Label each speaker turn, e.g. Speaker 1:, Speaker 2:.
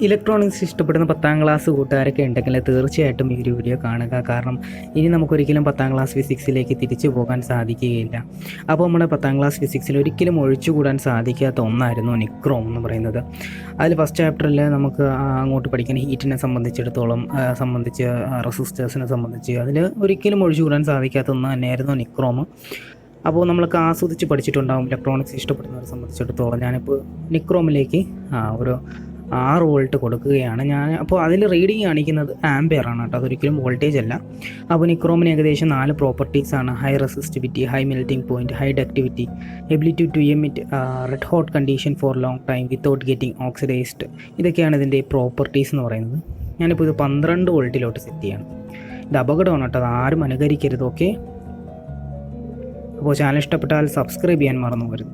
Speaker 1: Electronics ഇഷ്ടപ്പെടുന്ന 10ാം class കൂട്ടുകാരൊക്കെ ഉണ്ടെങ്കിൽ തീർച്ചയായിട്ടും ഈ ഒരു വീഡിയോ കാണുക. കാരണം ഇനി നമുക്കൊരിക്കലും 10ാം ക്ലാസ് ഫിസിക്സിലേക്ക് തിരിച്ചു പോകാൻ സാധിക്കുകയില്ല. അപ്പോൾ നമ്മുടെ 10ാം ക്ലാസ് ഫിസിക്സിൽ ഒരിക്കലും ഒഴിച്ചുകൂടാൻ സാധിക്കാത്ത ഒന്നായിരുന്നു നിക്രോം എന്ന് പറയുന്നത്. അതിൽ ഫസ്റ്റ് ചാപ്റ്ററിൽ നമുക്ക് അങ്ങോട്ട് പഠിക്കാൻ ഹീറ്റിനെ സംബന്ധിച്ചിടത്തോളം റെസിസ്റ്റേഴ്സിനെ സംബന്ധിച്ച് അതിൽ ഒരിക്കലും ഒഴിച്ചുകൂടാൻ സാധിക്കാത്ത ഒന്ന് തന്നെയായിരുന്നു നിക്രോം. അപ്പോൾ നമ്മളൊക്കെ ആസ്വദിച്ച് പഠിച്ചിട്ടുണ്ടാകും ഇലക്ട്രോണിക്സ് ഇഷ്ടപ്പെടുന്നവരെ സംബന്ധിച്ചിടത്തോളം. ഞാനിപ്പോൾ നിക്രോമിലേക്ക് ഒരു 6 വോൾട്ട് കൊടുക്കുകയാണ് അപ്പോൾ അതിൽ റീഡിങ് കാണിക്കുന്നത് ആംപിയറാണ് കേട്ടോ, അതൊരിക്കലും വോൾട്ടേജ് അല്ല. അപ്പോൾ നിക്രോമിന് ഏകദേശം 4 പ്രോപ്പർട്ടീസാണ്: high resistivity, high melting point, high ductility, ability to emit red hot condition for long time without getting oxidised. ഇതൊക്കെയാണ് ഇതിൻ്റെ പ്രോപ്പർട്ടീസ് എന്ന് പറയുന്നത്. ഞാനിപ്പോൾ ഇത് 12 വോൾട്ടിലോട്ട് സെറ്റ് ചെയ്യണം. ഇത് അപകടമാണ് കേട്ടോ, അത് ആരും അനുകരിക്കരുത്. ഓക്കെ, അപ്പോൾ ചാനൽ ഇഷ്ടപ്പെട്ടാൽ സബ്സ്ക്രൈബ് ചെയ്യാൻ മറന്നു പോകരുത്.